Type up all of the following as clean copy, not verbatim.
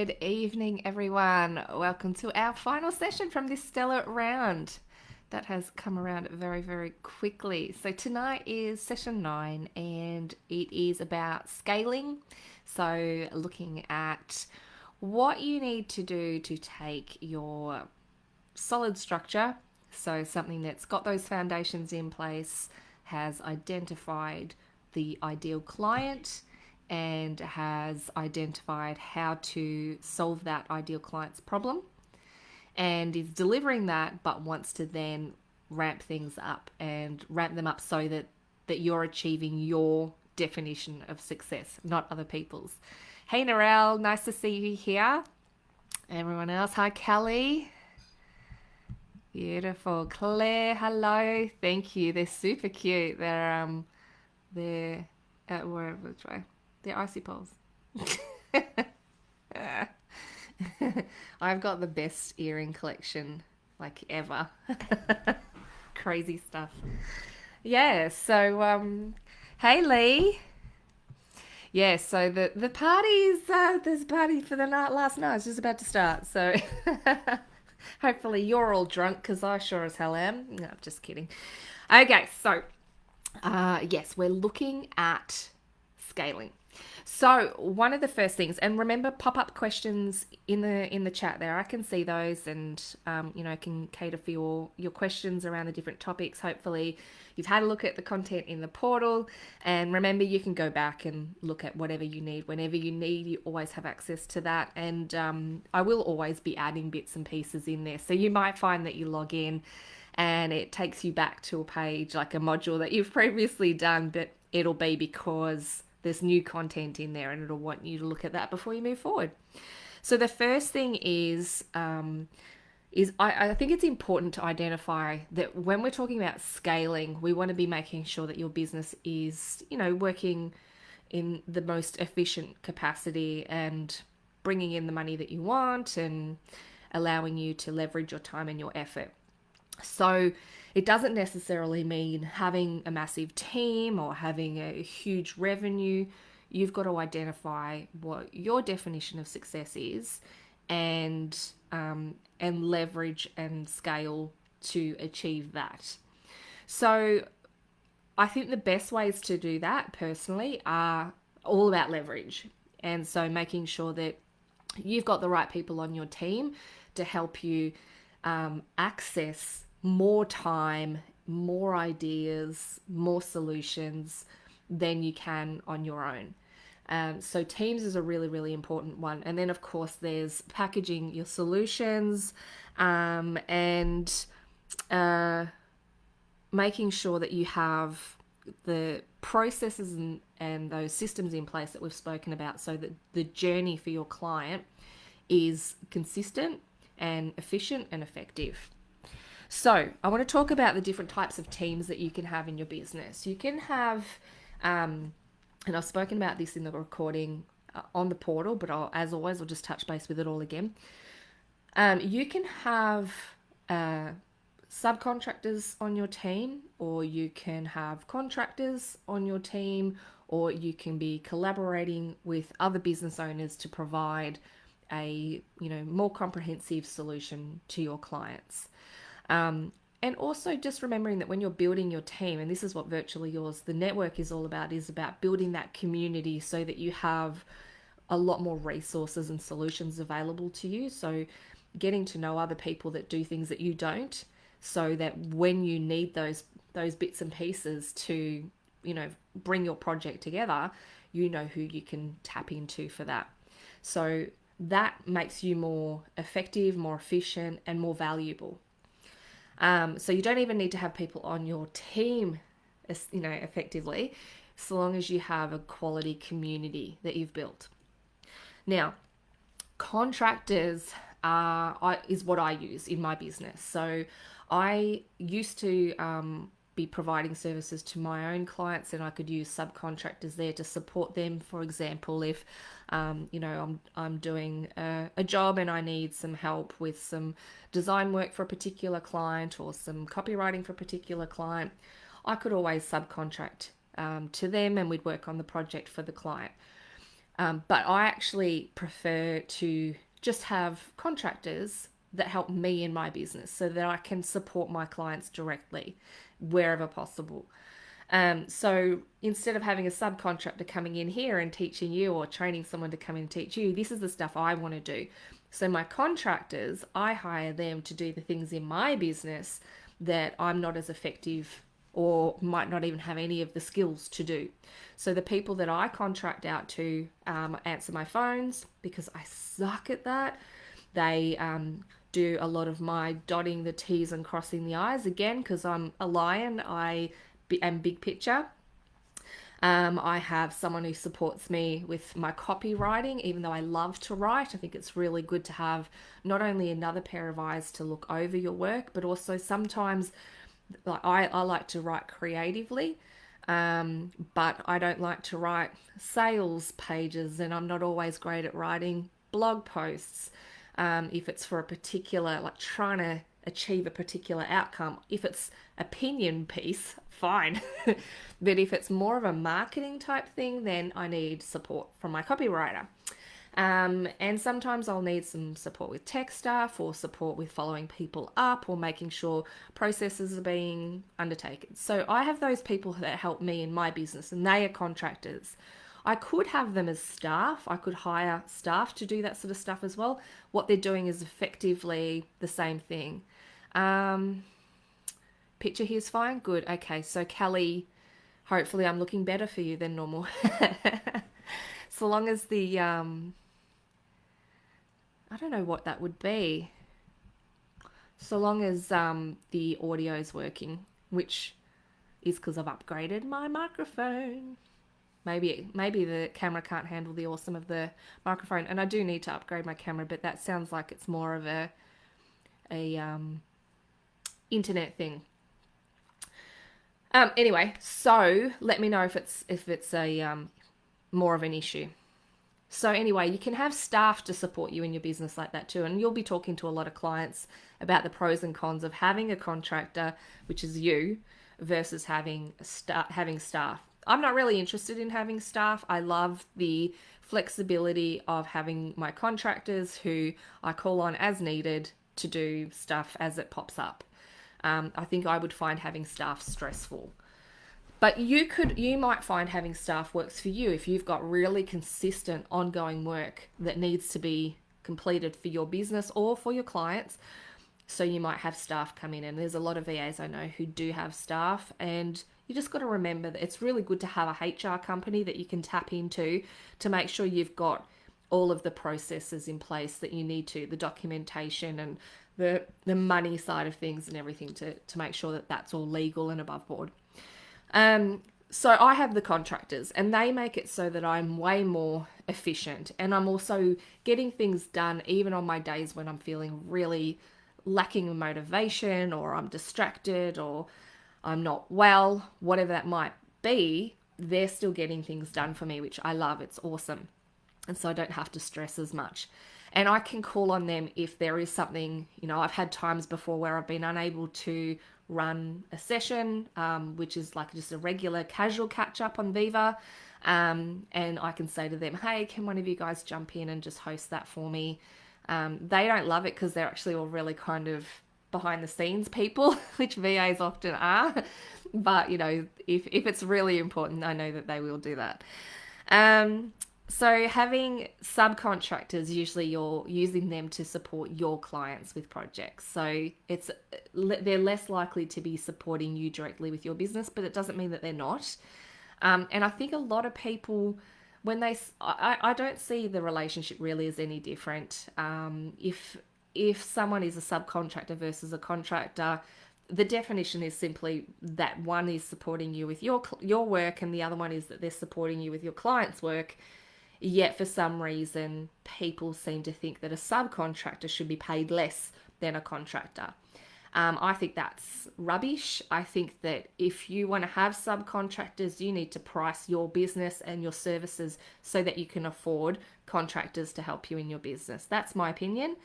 Good evening, everyone. Welcome to our final session from this stellar round that has come around very, very quickly. So, tonight is session 9 and it is about scaling. So, looking at what you need to do to take your solid structure, so something that's got those foundations in place, has identified the ideal client, and has identified how to solve that ideal client's problem, and is delivering that, but wants to then ramp things up and ramp them up so that you're achieving your definition of success, not other people's. Hey, Narelle, nice to see you here. Everyone else, hi, Kelly. Beautiful. Claire, hello. Thank you. They're super cute. They're which way? They're icy poles. I've got the best earring collection like ever. Crazy stuff. Yeah, so hey Lee. Yeah, so the party's there's a party for the night last night. It's just about to start. So hopefully you're all drunk because I sure as hell am. No, I'm just kidding. Okay, so yes, we're looking at scaling. So one of the first things, and remember, pop up questions in the chat there. I can see those, and can cater for your questions around the different topics. Hopefully, you've had a look at the content in the portal, and remember, you can go back and look at whatever you need whenever you need. You always have access to that, and I will always be adding bits and pieces in there. So you might find that you log in, and it takes you back to a page like a module that you've previously done, but it'll be because there's new content in there and it'll want you to look at that before you move forward. So the first thing is I think it's important to identify that when we're talking about scaling, we want to be making sure that your business is, working in the most efficient capacity and bringing in the money that you want and allowing you to leverage your time and your effort. So it doesn't necessarily mean having a massive team or having a huge revenue. You've got to identify what your definition of success is, and leverage and scale to achieve that. So I think the best ways to do that personally are all about leverage. And so making sure that you've got the right people on your team to help you access more time, more ideas, more solutions than you can on your own. So teams is a really, really important one. And then, of course, there's packaging your solutions, and making sure that you have the processes and those systems in place that we've spoken about so that the journey for your client is consistent and efficient and effective. So I want to talk about the different types of teams that you can have in your business. You can have, and I've spoken about this in the recording on the portal, but as always, I'll just touch base with it all again. You can have subcontractors on your team, or you can have contractors on your team, or you can be collaborating with other business owners to provide a more comprehensive solution to your clients. And also just remembering that when you're building your team, and this is what Virtually Yours, the network is all about, is about building that community so that you have a lot more resources and solutions available to you. So getting to know other people that do things that you don't, so that when you need those bits and pieces to, bring your project together, you know who you can tap into for that. So that makes you more effective, more efficient, and more valuable. So you don't even need to have people on your team, effectively, so long as you have a quality community that you've built. Now, contractors is what I use in my business. So I used to be providing services to my own clients, and I could use subcontractors there to support them. For example, if I'm doing a job and I need some help with some design work for a particular client or some copywriting for a particular client, I could always subcontract to them, and we'd work on the project for the client. But I actually prefer to just have contractors that help me in my business so that I can support my clients directly wherever possible. So instead of having a subcontractor coming in here and teaching you or training someone to come in and teach you, this is the stuff I want to do. So my contractors, I hire them to do the things in my business that I'm not as effective or might not even have any of the skills to do. So the people that I contract out to answer my phones because I suck at that. They do a lot of my dotting the T's and crossing the I's again because I'm a lion. I am big picture. I have someone who supports me with my copywriting, even though I love to write. I think it's really good to have not only another pair of eyes to look over your work, but also sometimes I like to write creatively, but I don't like to write sales pages, and I'm not always great at writing blog posts. If it's for a particular, like trying to achieve a particular outcome, if it's opinion piece, fine. But if it's more of a marketing type thing, then I need support from my copywriter. And sometimes I'll need some support with tech stuff or support with following people up or making sure processes are being undertaken. So I have those people that help me in my business, and they are contractors. I could have them as staff. I could hire staff to do that sort of stuff as well. What they're doing is effectively the same thing. Picture here's fine. Good. Okay. So Kelly, hopefully I'm looking better for you than normal. So long as the I don't know what that would be. So long as the audio is working, which is because I've upgraded my microphone. Maybe the camera can't handle the awesome of the microphone, and I do need to upgrade my camera, but that sounds like it's more of a internet thing. Anyway, so let me know if it's a more of an issue. So anyway, you can have staff to support you in your business like that too, and you'll be talking to a lot of clients about the pros and cons of having a contractor, which is you, versus having staff. I'm not really interested in having staff. I love the flexibility of having my contractors who I call on as needed to do stuff as it pops up. I think I would find having staff stressful. But you might find having staff works for you if you've got really consistent ongoing work that needs to be completed for your business or for your clients. So you might have staff come in, and there's a lot of VAs I know who do have staff, and you just got to remember that it's really good to have a HR company that you can tap into to make sure you've got all of the processes in place that you need to, the documentation and the money side of things and everything to make sure that that's all legal and above board. So I have the contractors, and they make it so that I'm way more efficient, and I'm also getting things done even on my days when I'm feeling really lacking motivation, or I'm distracted, or I'm not well, whatever that might be. They're still getting things done for me, which I love. It's awesome. And so I don't have to stress as much. And I can call on them if there is something, I've had times before where I've been unable to run a session, which is like just a regular casual catch up on Viva. And I can say to them, hey, can one of you guys jump in and just host that for me? They don't love it because they're actually all really kind of behind the scenes people, which VAs often are. But, if it's really important, I know that they will do that. So having subcontractors, usually you're using them to support your clients with projects. So they're less likely to be supporting you directly with your business, but it doesn't mean that they're not. And I think a lot of people, I don't see the relationship really as any different. If someone is a subcontractor versus a contractor, the definition is simply that one is supporting you with your work, and the other one is that they're supporting you with your client's work. Yet for some reason, people seem to think that a subcontractor should be paid less than a contractor. I think that's rubbish. I think that if you want to have subcontractors, you need to price your business and your services so that you can afford contractors to help you in your business. That's my opinion,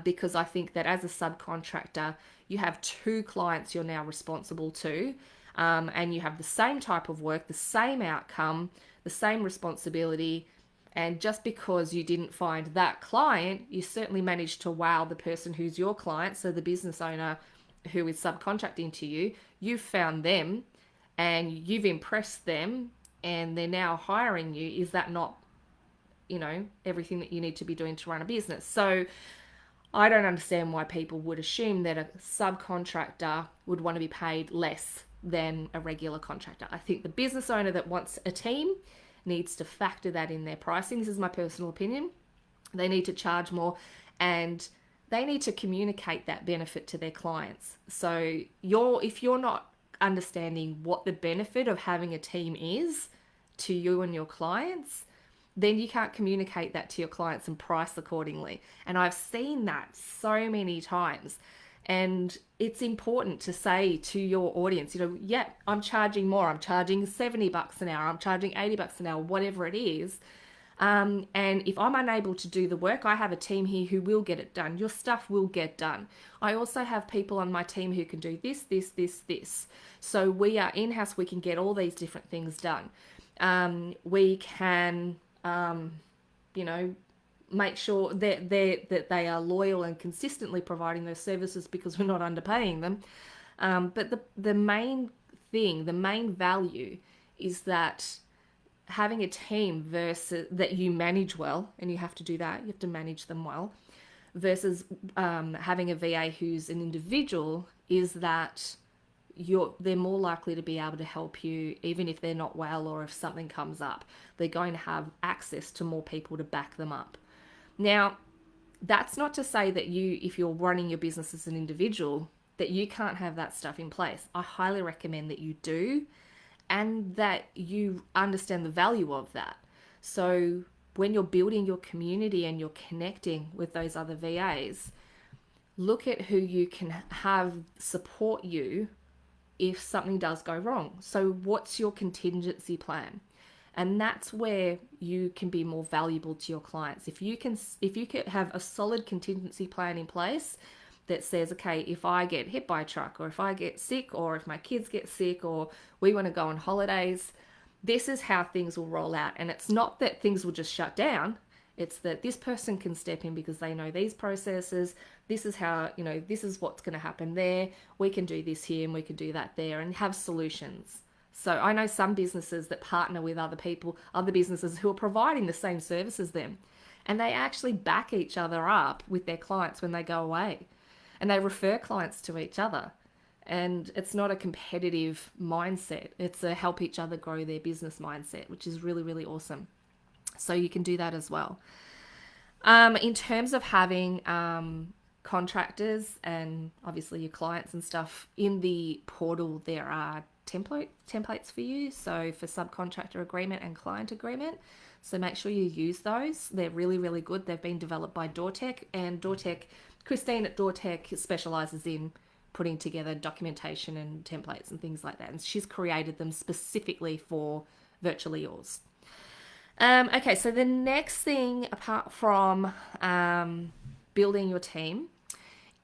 because I think that as a subcontractor, you have two clients you're now responsible to, and you have the same type of work, the same outcome, the same responsibility, And just because you didn't find that client, you certainly managed to wow the person who's your client. So the business owner who is subcontracting to you, you've found them and you've impressed them and they're now hiring you. Is that not, everything that you need to be doing to run a business? So I don't understand why people would assume that a subcontractor would want to be paid less than a regular contractor. I think the business owner that wants a team needs to factor that in their pricing. This is my personal opinion. They need to charge more and they need to communicate that benefit to their clients. So if you're not understanding what the benefit of having a team is to you and your clients, then you can't communicate that to your clients and price accordingly. And I've seen that so many times. And it's important to say to your audience, yeah, I'm charging more. I'm charging $70 an hour. I'm charging $80 an hour, whatever it is. And if I'm unable to do the work, I have a team here who will get it done. Your stuff will get done. I also have people on my team who can do this, this, this, this. So we are in-house. We can get all these different things done. We can, make sure that they are loyal and consistently providing those services because we're not underpaying them. But the main thing, the main value is that having a team versus that you manage well, and you have to do that, you have to manage them well, versus having a VA who's an individual, is that they're more likely to be able to help you even if they're not well, or if something comes up. They're going to have access to more people to back them up. Now, that's not to say that if you're running your business as an individual, that you can't have that stuff in place. I highly recommend that you do, and that you understand the value of that. So when you're building your community and you're connecting with those other VAs, look at who you can have support you if something does go wrong. So what's your contingency plan? And that's where you can be more valuable to your clients. If you can have a solid contingency plan in place that says, okay, if I get hit by a truck, or if I get sick, or if my kids get sick, or we want to go on holidays, this is how things will roll out. And it's not that things will just shut down. It's that this person can step in because they know these processes. This is how, this is what's going to happen there. We can do this here and we can do that there, and have solutions. So I know some businesses that partner with other businesses who are providing the same service as them, and they actually back each other up with their clients when they go away, and they refer clients to each other. And it's not a competitive mindset. It's a help each other grow their business mindset, which is really, really awesome. So you can do that as well. In terms of having contractors and obviously your clients and stuff, in the portal there are templates for you. So for subcontractor agreement and client agreement. So make sure you use those. They're really, really good. They've been developed by Doortech, and Christine at Doortech specializes in putting together documentation and templates and things like that. And she's created them specifically for Virtually Yours. Okay, so the next thing, apart from building your team,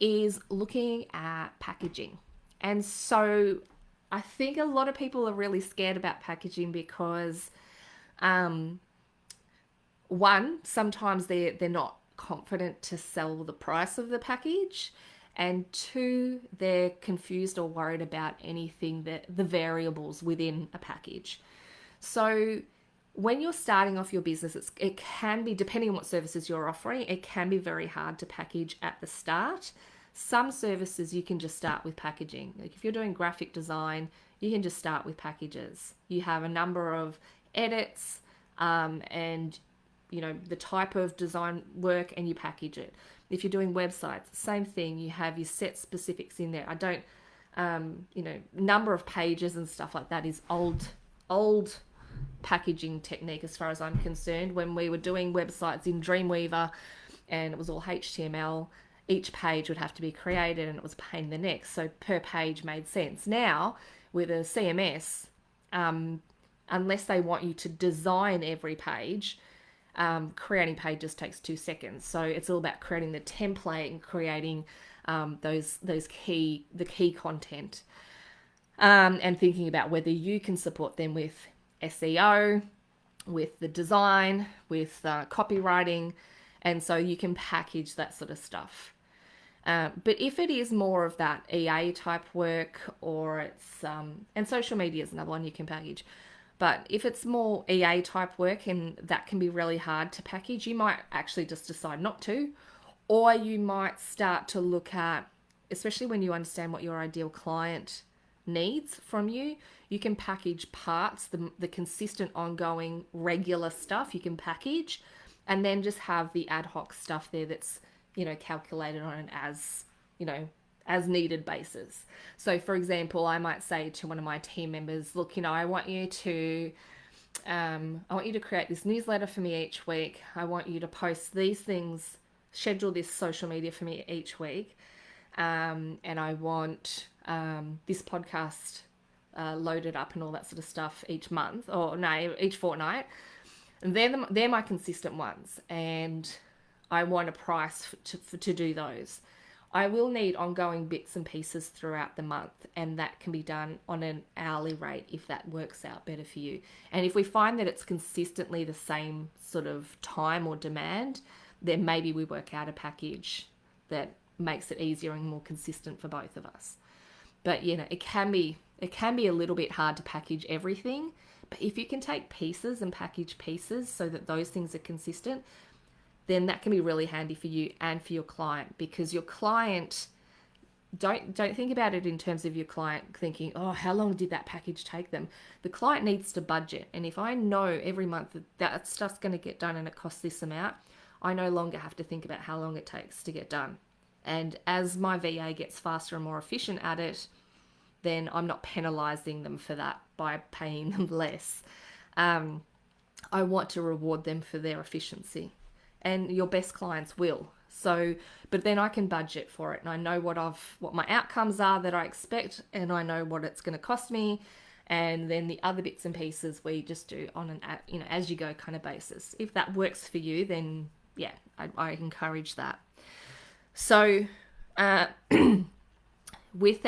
is looking at packaging. And so I think a lot of people are really scared about packaging because, one, sometimes they're not confident to sell the price of the package, and two, they're confused or worried about anything the variables within a package. So when you're starting off your business, it can be, depending on what services you're offering, it can be very hard to package at the start. Some services you can just start with packaging. Like if you're doing graphic design, you can just start with packages. You have a number of edits and the type of design work, and you package it. If you're doing websites, same thing. You have your set specifics in there. I don't, number of pages and stuff like that is old packaging technique as far as I'm concerned. When we were doing websites in Dreamweaver and it was all HTML, each page would have to be created and it was a pain in the neck. So per page made sense. Now with a CMS, unless they want you to design every page, creating pages takes 2 seconds. So it's all about creating the template and creating the key content, and thinking about whether you can support them with SEO, with the design, with copywriting, and so you can package that sort of stuff. But if it is more of that EA type work, or it's and social media is another one you can package. But if it's more EA type work and that can be really hard to package, you might actually just decide not to, or you might start to look at, especially when you understand what your ideal client needs from you, you can package parts, the consistent, ongoing, regular stuff you can package, and then just have the ad hoc stuff there that's, calculated on an as needed basis. So for example, I might say to one of my team members, look, I want you to create this newsletter for me each week. I want you to post these things, schedule this social media for me each week. And I want this podcast loaded up and all that sort of stuff each month, or no, each fortnight. And they're my consistent ones, and I want a price to do those. I will need ongoing bits and pieces throughout the month, and that can be done on an hourly rate if that works out better for you. And if we find that it's consistently the same sort of time or demand, then maybe we work out a package that makes it easier and more consistent for both of us. But it can be a little bit hard to package everything, but if you can take pieces and package pieces so that those things are consistent, then that can be really handy for you and for your client, because your client, don't think about it in terms of your client thinking, oh, how long did that package take them? The client needs to budget, and if I know every month that stuff's going to get done and it costs this amount, I no longer have to think about how long it takes to get done. And as my VA gets faster and more efficient at it, then I'm not penalizing them for that by paying them less. I want to reward them for their efficiency, and your best clients will. So, but then I can budget for it, and I know what my outcomes are that I expect, and I know what it's going to cost me. And then the other bits and pieces we just do on an as you go kind of basis. If that works for you, then yeah, I encourage that. So, with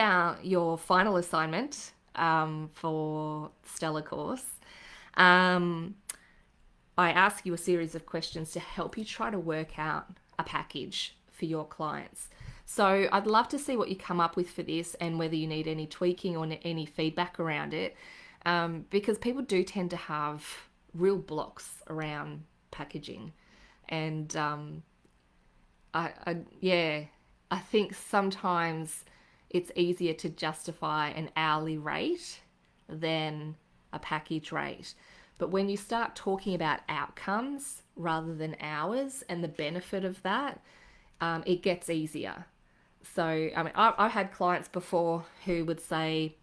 your final assignment for Stellar course, I ask you a series of questions to help you try to work out a package for your clients. So I'd love to see what you come up with for this, and whether you need any tweaking or any feedback around it, because people do tend to have real blocks around packaging. And I think sometimes it's easier to justify an hourly rate than a package rate. But when you start talking about outcomes rather than hours and the benefit of that, it gets easier. So, I mean, I've had clients before who would say,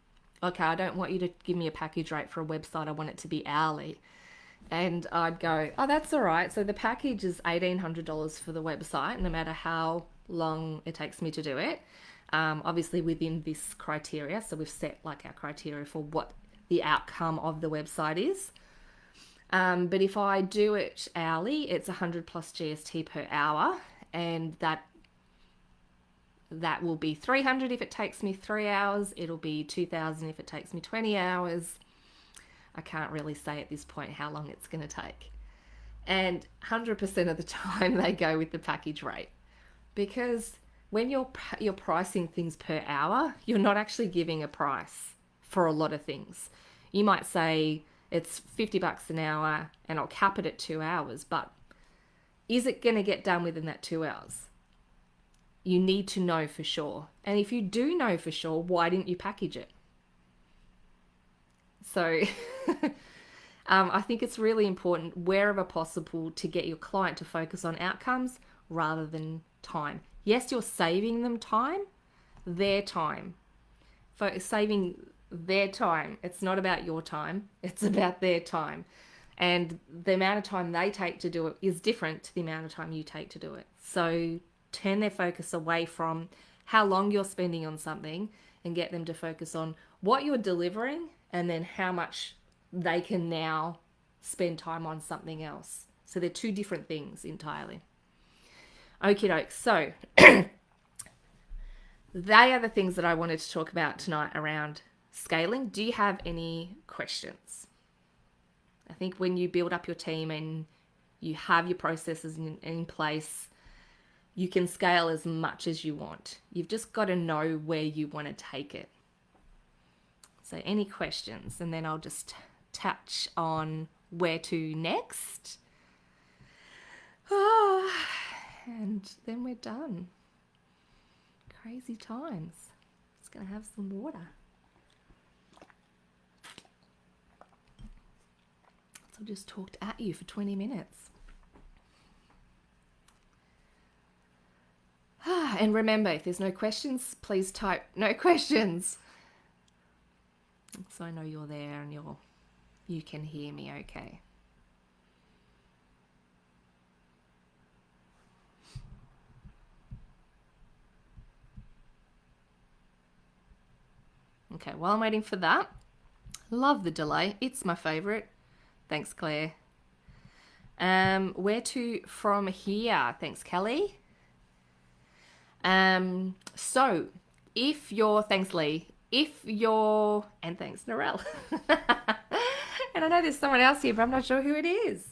okay, I don't want you to give me a package rate for a website. I want it to be hourly. And I'd go, oh, that's all right. So the package is $1,800 for the website, no matter how long it takes me to do it. Obviously within this criteria. So we've set like our criteria for what the outcome of the website is. But if I do it hourly, it's 100 plus GST per hour, and that will be 300 if it takes me 3 hours. It'll be 2,000 if it takes me 20 hours. I can't really say at this point how long it's going to take. And 100% of the time they go with the package rate, because when you're pricing things per hour, you're not actually giving a price for a lot of things. You might say it's $50 an hour and I'll cap it at 2 hours, but is it going to get done within that 2 hours? You need to know for sure. And if you do know for sure, why didn't you package it? So I think it's really important, wherever possible, to get your client to focus on outcomes rather than time. Yes, you're saving them time, their time. Saving their time. It's not about your time. It's about their time. And the amount of time they take to do it is different to the amount of time you take to do it. So turn their focus away from how long you're spending on something and get them to focus on what you're delivering, and then how much they can now spend time on something else. So they're two different things entirely. Okie doke. So they are the things that I wanted to talk about tonight around scaling. Do you have any questions? I think when you build up your team and you have your processes in place, you can scale as much as you want. You've just got to know where you want to take it. So any questions? And then I'll just touch on where to next. Oh, and then we're done. Crazy times. Just going to have some water. So I just talked at you for 20 minutes. And remember, if there's no questions, please type no questions. So I know you're there and you can hear me okay. Okay, while I'm waiting for that, love the delay. It's my favorite. Thanks, Claire. Where to from here? Thanks, Kelly. So if you're, thanks, Lee. And thanks, Narelle. And I know there's someone else here, but I'm not sure who it is.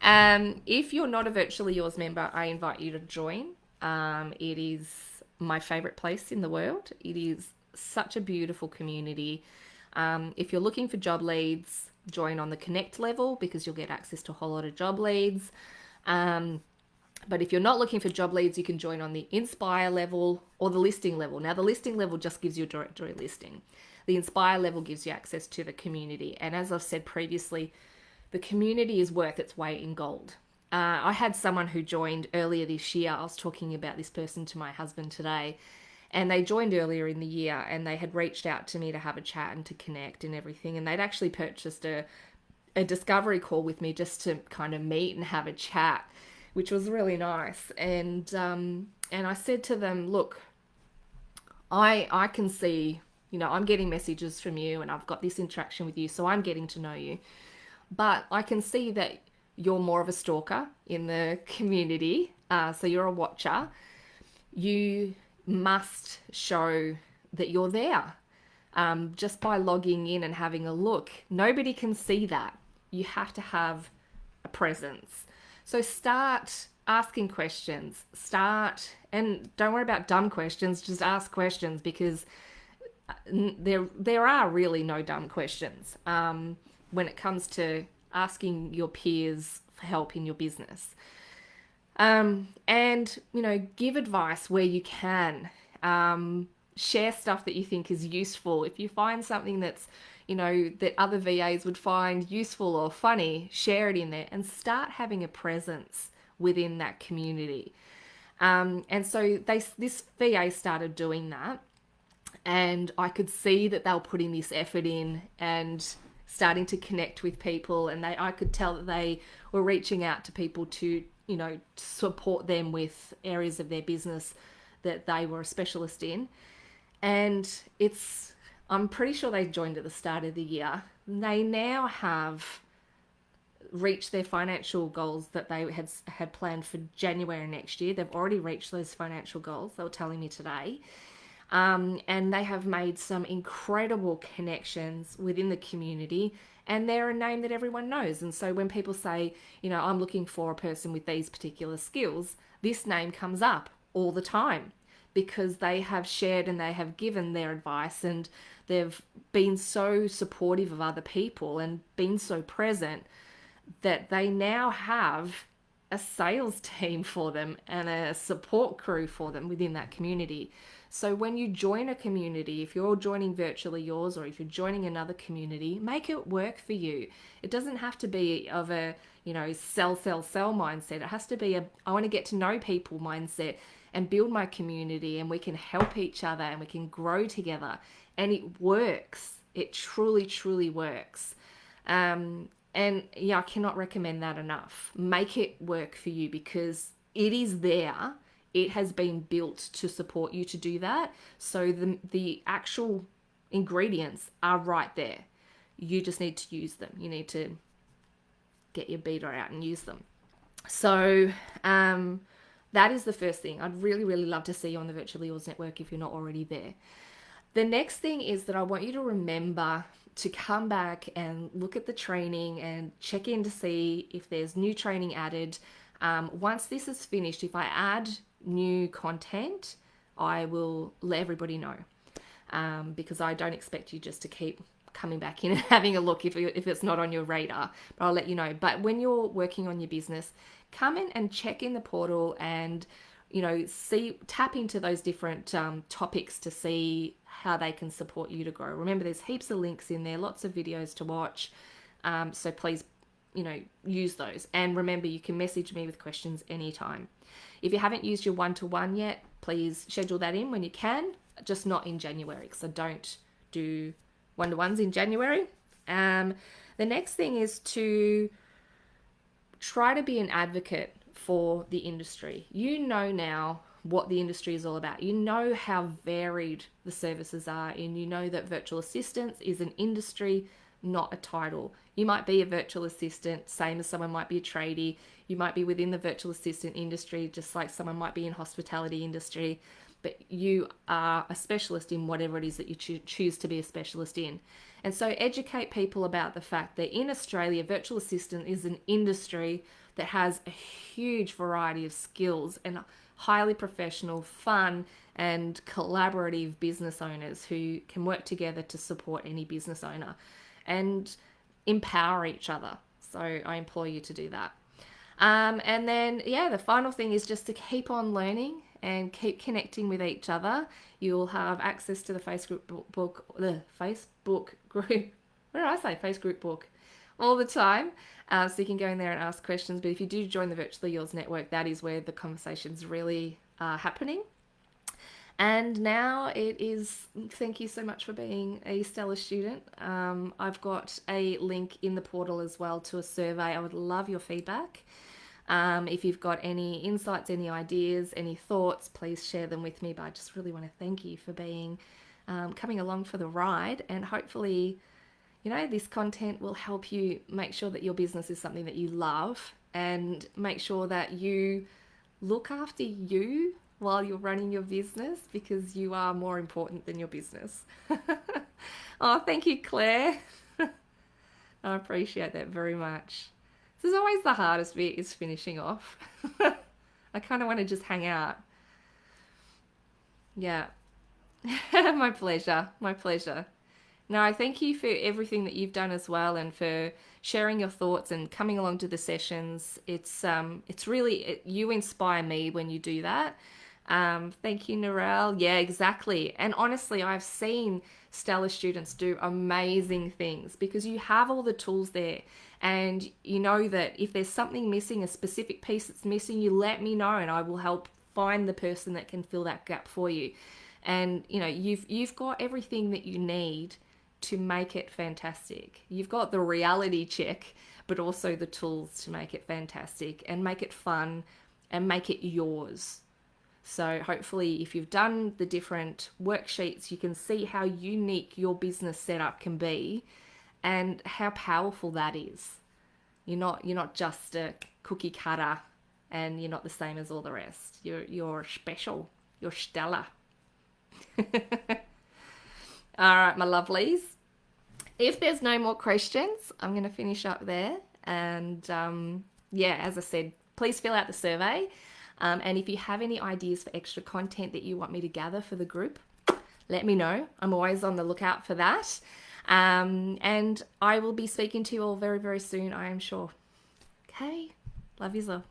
If you're not a Virtually Yours member, I invite you to join. It is my favorite place in the world. It is such a beautiful community. If you're looking for job leads, join on the Connect level because you'll get access to a whole lot of job leads. But if you're not looking for job leads, you can join on the Inspire level or the listing level. Now, the listing level just gives you a directory listing. The Inspire level gives you access to the community. And as I've said previously, the community is worth its weight in gold. I had someone who joined earlier this year. I was talking about this person to my husband today. And they joined earlier in the year and they had reached out to me to have a chat and to connect and everything. And they'd actually purchased a discovery call with me just to kind of meet and have a chat, which was really nice. And I said to them, look, I can see, I'm getting messages from you and I've got this interaction with you, so I'm getting to know you. But I can see that you're more of a stalker in the community, so you're a watcher. You must show that you're there just by logging in and having a look. Nobody can see that. You have to have a presence. So start asking questions. And don't worry about dumb questions, just ask questions, because there are really no dumb questions when it comes to asking your peers for help in your business. And, give advice where you can. Share stuff that you think is useful. If you find something that's, that other VAs would find useful or funny, share it in there and start having a presence within that community. And so this VA started doing that, and I could see that they were putting this effort in and starting to connect with people, and I could tell that they were reaching out to people to support them with areas of their business that they were a specialist in. And I'm pretty sure they joined at the start of the year. They now have reached their financial goals that they had planned for January next year. They've already reached those financial goals, they were telling me today. And they have made some incredible connections within the community, and they're a name that everyone knows. And so when people say, I'm looking for a person with these particular skills, this name comes up all the time because they have shared and they have given their advice, and they've been so supportive of other people and been so present that they now have a sales team for them and a support crew for them within that community. So when you join a community, if you're joining Virtually Yours or if you're joining another community, make it work for you. It doesn't have to be of a, sell mindset. It has to be I want to get to know people mindset and build my community, and we can help each other and we can grow together. And it works. It truly, truly works. And I cannot recommend that enough. Make it work for you because it is there. It has been built to support you to do that. So the actual ingredients are right there. You just need to use them. You need to get your beater out and use them. So that is the first thing. I'd really, really love to see you on the Virtually Yours network if you're not already there. The next thing is that I want you to remember to come back and look at the training and check in to see if there's new training added. Once this is finished, if I add new content, I will let everybody know, because I don't expect you just to keep coming back in and having a look if it's not on your radar, but I'll let you know. But when you're working on your business, come in and check in the portal and, tap into those different topics to see how they can support you to grow. Remember, there's heaps of links in there, lots of videos to watch. So please, use those. And remember, you can message me with questions anytime. If you haven't used your one-to-one yet, please schedule that in when you can, just not in January, because I don't do one-to-ones in January. The next thing is to try to be an advocate for the industry. You know now what the industry is all about. You know how varied the services are, and you know that virtual assistants is an industry, not a title. You might be a virtual assistant, same as someone might be a tradie. You might be within the virtual assistant industry, just like someone might be in hospitality industry, but you are a specialist in whatever it is that you choose to be a specialist in. And so educate people about the fact that in Australia, virtual assistant is an industry that has a huge variety of skills and highly professional, fun, and collaborative business owners who can work together to support any business owner and empower each other. So I implore you to do that. And then, the final thing is just to keep on learning and keep connecting with each other. You'll have access to the Facebook group. What did I say? Facebook book all the time. So you can go in there and ask questions. But if you do join the Virtually Yours network, that is where the conversations really are happening. And now it is, thank you so much for being a Stellar student. I've got a link in the portal as well to a survey. I would love your feedback. If you've got any insights, any ideas, any thoughts, please share them with me. But I just really want to thank you for being coming along for the ride, and hopefully, this content will help you make sure that your business is something that you love, and make sure that you look after you while you're running your business, because you are more important than your business. Oh, thank you, Claire. I appreciate that very much. This is always the hardest bit, is finishing off. I kind of want to just hang out. Yeah. My pleasure. My pleasure. No, I thank you for everything that you've done as well, and for sharing your thoughts and coming along to the sessions. It's really, you inspire me when you do that. Thank you, Narelle. Yeah, exactly. And honestly, I've seen Stellar students do amazing things because you have all the tools there, and you know that if there's something missing, a specific piece that's missing, you let me know and I will help find the person that can fill that gap for you. And you've got everything that you need to make it fantastic. You've got the reality check, but also the tools to make it fantastic and make it fun and make it yours. So hopefully if you've done the different worksheets, you can see how unique your business setup can be and how powerful that is. You're not just a cookie cutter, and you're not the same as all the rest. You're special. You're stellar. All right, my lovelies. If there's no more questions, I'm going to finish up there. And as I said, please fill out the survey. And if you have any ideas for extra content that you want me to gather for the group, let me know. I'm always on the lookout for that. And I will be speaking to you all very, very soon, I am sure. Okay. Love you all.